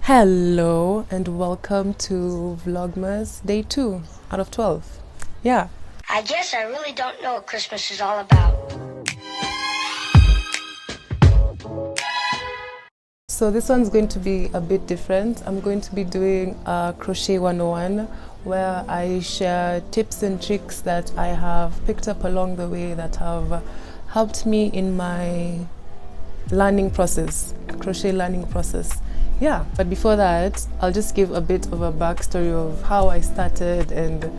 Hello and welcome to Vlogmas Day 2 out of 12. Yeah. I guess I really don't know what Christmas is all about. So this one's going to be a bit different. I'm going to be doing a Crochet 101 where I share tips and tricks that I have picked up along the way that have helped me in my learning process, crochet learning process. Yeah, but before that, I'll just give a bit of a backstory of how I started and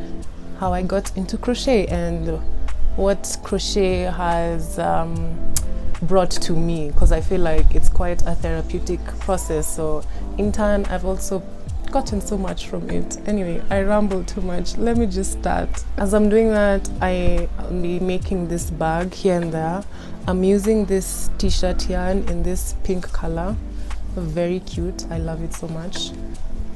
how I got into crochet and what crochet has brought to me, because I feel like it's quite a therapeutic process. So in turn, I've also gotten so much from it. Anyway, I ramble too much. Let me just start. As I'm doing that, I'll be making this bag here and there. I'm using this t-shirt yarn in this pink color. Very cute. I love it so much.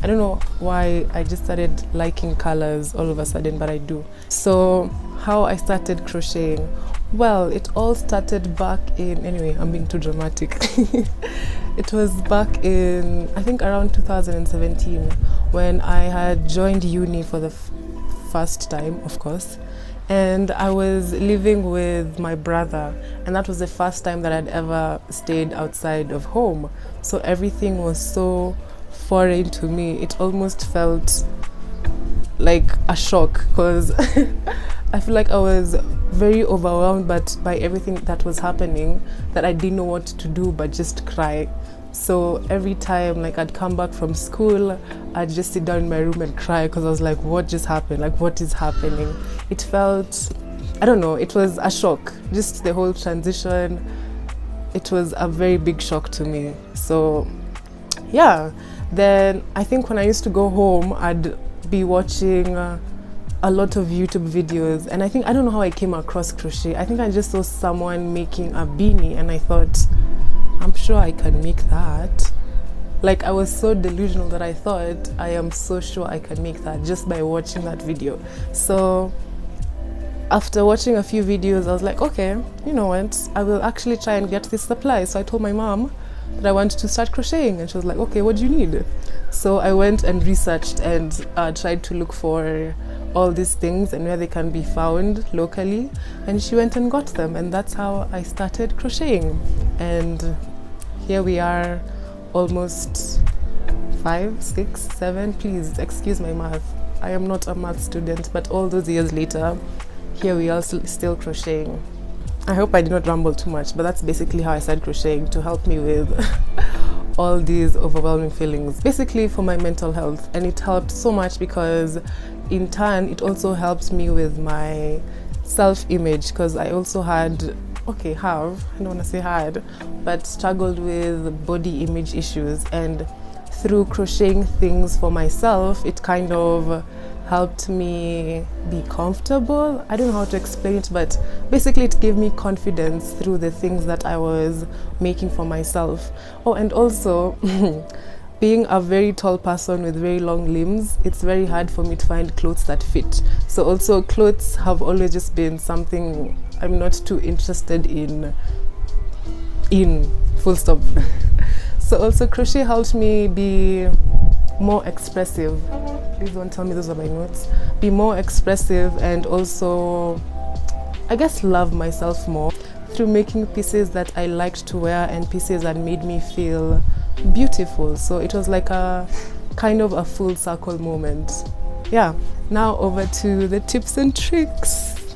I don't know why I just started liking colors all of a sudden, but I do. So how I started crocheting? Well, it all started back in, anyway, I'm being too dramatic. It was back in, I think around 2017 when I had joined uni for the first time, of course. And I was living with my brother, and that was the first time that I'd ever stayed outside of home. So everything was so foreign to me. It almost felt like a shock because I feel like I was very overwhelmed by everything that was happening, that I didn't know what to do but just cry. So every time like I'd come back from school, I'd just sit down in my room and cry because I was like, what just happened? Like, what is happening? It felt, I don't know, it was a shock. Just the whole transition, it was a very big shock to me. So yeah, then I think when I used to go home, I'd be watching a lot of YouTube videos, and I don't know how I came across crochet. I think I just saw someone making a beanie and I thought, I'm sure I can make that. Like, I was so delusional that I thought, I am so sure I can make that just by watching that video. So after watching a few videos, I was like, okay, you know what, I will actually try and get this supply. So I told my mom that I wanted to start crocheting, and she was like, okay, what do you need? So I went and researched and tried to look for all these things and where they can be found locally, and she went and got them, and that's how I started crocheting. And here we are, almost 5, 6, 7, please excuse my math, I am not a math student, but all those years later, here we are still crocheting. I hope I did not ramble too much, but that's basically how I started crocheting, to help me with all these overwhelming feelings, basically for my mental health. And it helped so much because in turn it also helped me with my self-image, because I also had, I don't want to say had, but struggled with body image issues, and through crocheting things for myself, it kind of helped me be comfortable. I don't know how to explain it, but basically it gave me confidence through the things that I was making for myself. Oh, and also being a very tall person with very long limbs, it's very hard for me to find clothes that fit. So also clothes have always just been something I'm not too interested in full stop. So also crochet helped me be more expressive. Please don't tell me those are my notes. Be more expressive, and also, I guess, love myself more through making pieces that I liked to wear and pieces that made me feel beautiful. So it was like a kind of a full circle moment. Yeah, now over to the tips and tricks.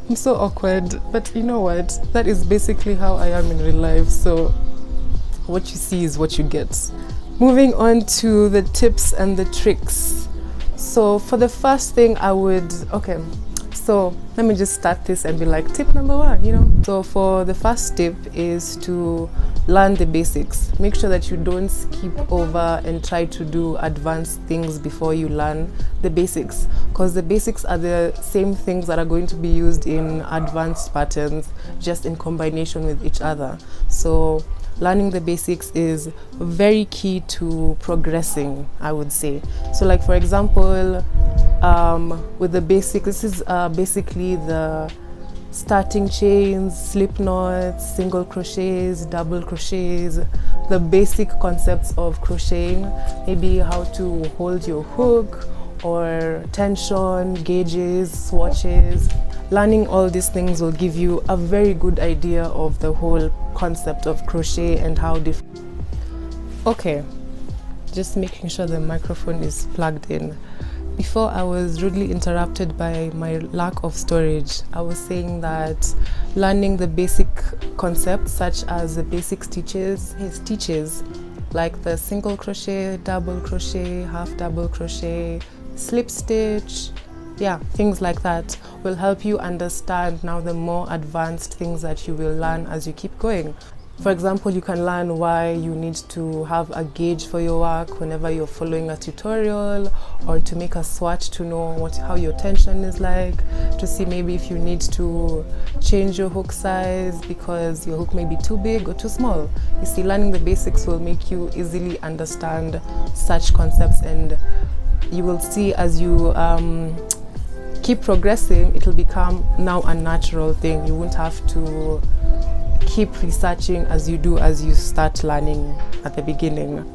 I'm so awkward, but you know what? That is basically how I am in real life. So what you see is what you get. Moving on to the tips and the tricks. So for the first thing so let me just start this and be like, tip number 1, So for the first tip is to learn the basics. Make sure that you don't skip over and try to do advanced things before you learn the basics, because the basics are the same things that are going to be used in advanced patterns, just in combination with each other. So learning the basics is very key to progressing, I would say. So like, for example, with the basics, this is basically the starting chains, slip knots, single crochets, double crochets, the basic concepts of crocheting, maybe how to hold your hook or tension, gauges, swatches. Learning all these things will give you a very good idea of the whole concept of crochet and how different. Okay, just making sure the microphone is plugged in. Before I was rudely interrupted by my lack of storage. I was saying that learning the basic concepts such as the basic stitches, like the single crochet, double crochet, half double crochet, slip stitch, yeah, things like that will help you understand now the more advanced things that you will learn as you keep going. For example, you can learn why you need to have a gauge for your work whenever you're following a tutorial, or to make a swatch to know how your tension is like, to see maybe if you need to change your hook size because your hook may be too big or too small. You see, learning the basics will make you easily understand such concepts, and you will see as you keep progressing, it will become now a natural thing. You won't have to keep researching as you start learning at the beginning.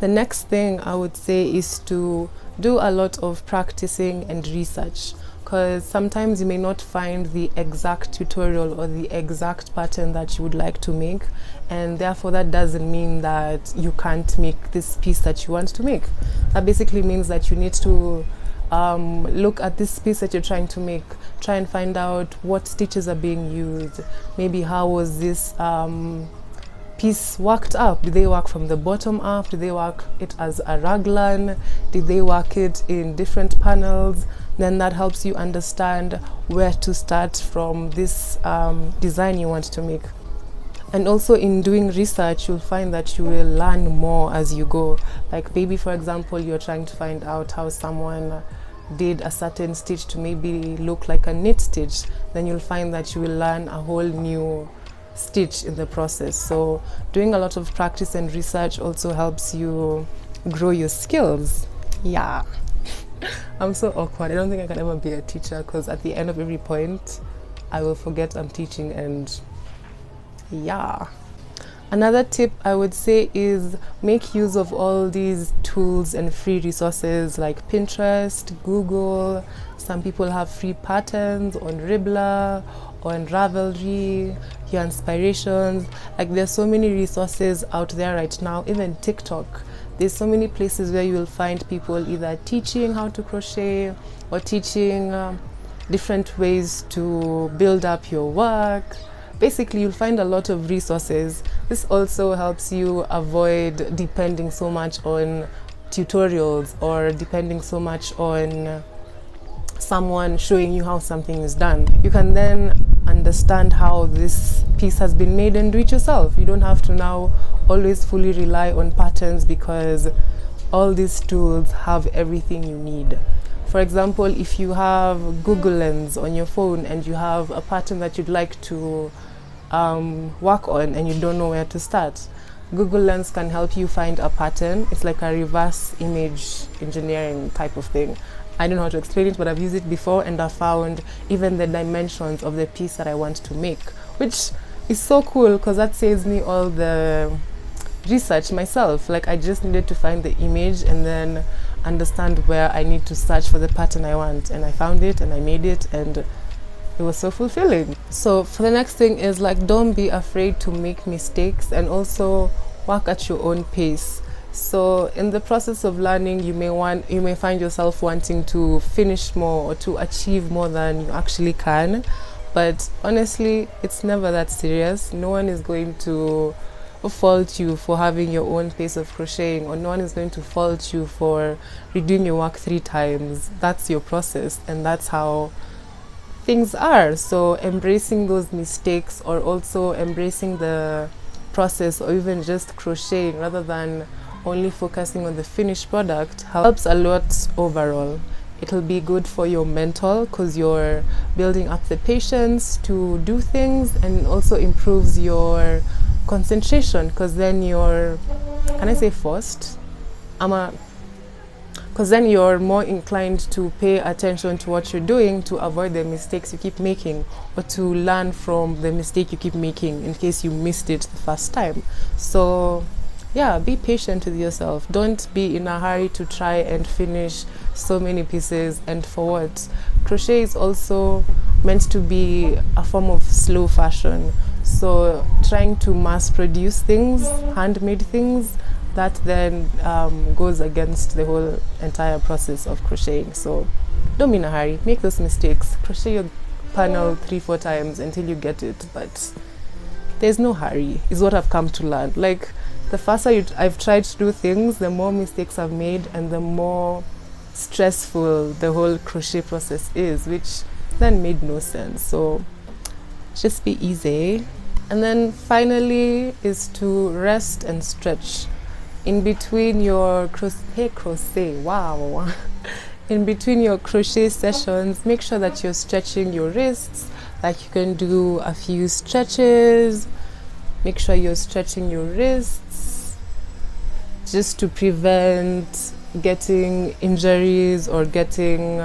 The next thing I would say is to do a lot of practicing and research, because sometimes you may not find the exact tutorial or the exact pattern that you would like to make, and therefore that doesn't mean that you can't make this piece that you want to make. That basically means that you need to look at this piece that you're trying to make, try and find out what stitches are being used, maybe how was this piece worked up. Did they work from the bottom up? Did they work it as a raglan? Did they work it in different panels? Then that helps you understand where to start from this design you want to make. And also in doing research, you'll find that you will learn more as you go. Like maybe, for example, you're trying to find out how someone did a certain stitch to maybe look like a knit stitch, then you'll find that you will learn a whole new stitch in the process. So doing a lot of practice and research also helps you grow your skills. Yeah. I'm so awkward. I don't think I can ever be a teacher, because at the end of every point I will forget I'm teaching, and yeah. Another tip I would say is make use of all these tools and free resources like Pinterest, Google. Some people have free patterns on Ribbler, on Ravelry, your inspirations. Like there's so many resources out there right now, even TikTok. There's so many places where you will find people either teaching how to crochet or teaching different ways to build up your work. Basically, you'll find a lot of resources. This also helps you avoid depending so much on tutorials or depending so much on someone showing you how something is done. You can then understand how this piece has been made and do it yourself. You don't have to now always fully rely on patterns, because all these tools have everything you need. For example, if you have Google Lens on your phone and you have a pattern that you'd like to work on and you don't know where to start, Google Lens can help you find a pattern. It's like a reverse image engineering type of thing. I don't know how to explain it, but I've used it before and I found even the dimensions of the piece that I want to make, which is so cool because that saves me all the research myself. Like I just needed to find the image and then understand where I need to search for the pattern I want, and I found it and I made it, and it was so fulfilling. So for the next thing is like, don't be afraid to make mistakes and also work at your own pace. So in the process of learning, you may find yourself wanting to finish more or to achieve more than you actually can, but honestly it's never that serious. No one is going to fault you for having your own pace of crocheting, or no one is going to fault you for redoing your work 3 times. That's your process and that's how things are. So embracing those mistakes, or also embracing the process, or even just crocheting rather than only focusing on the finished product, helps a lot overall. It'll be good for your mental because you're building up the patience to do things, and also improves your concentration because then you're, can I say forced? Because then you're more inclined to pay attention to what you're doing to avoid the mistakes you keep making, or to learn from the mistake you keep making in case you missed it the first time. So yeah, be patient with yourself. Don't be in a hurry to try and finish so many pieces. And for what? Crochet is also meant to be a form of slow fashion. So trying to mass produce things, handmade things, that then goes against the whole entire process of crocheting. So don't be in a hurry. Make those mistakes. Crochet your panel 3-4 times until you get it. But there's no hurry, is what I've come to learn. Like, the faster I've tried to do things, the more mistakes I've made and the more stressful the whole crochet process is, which then made no sense. So just be easy. And then finally is to rest and stretch. In between your crochet, wow. In between your crochet sessions, make sure that you're stretching your wrists, like you can do a few stretches. Make sure you're stretching your wrists just to prevent getting injuries or getting,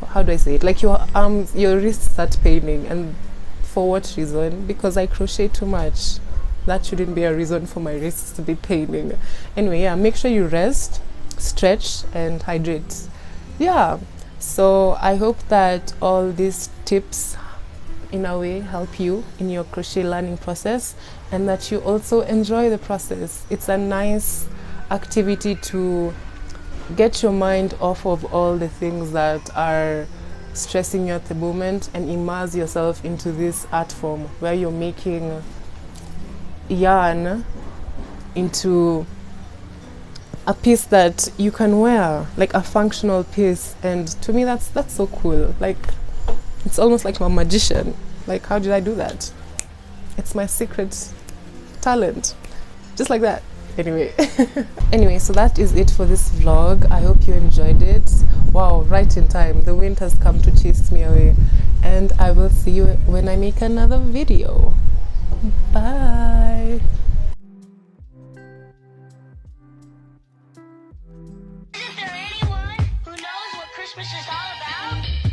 how do I say it? Like your arms, your wrists start paining. And for what reason? Because I crochet too much. That shouldn't be a reason for my wrists to be paining. Anyway, yeah, make sure you rest, stretch, and hydrate. Yeah, so I hope that all these tips in a way help you in your crochet learning process, and that you also enjoy the process. It's a nice activity to get your mind off of all the things that are stressing you at the moment and immerse yourself into this art form where you're making yarn into a piece that you can wear, like a functional piece. And to me, that's so cool. Like, it's almost like I'm a magician. Like, how did I do that? It's my secret talent, just like that. Anyway, so that is it for this vlog. I hope you enjoyed it. Wow, right in time. The wind has come to chase me away, and I will see you when I make another video. Bye. Isn't there anyone who knows what Christmas is all about?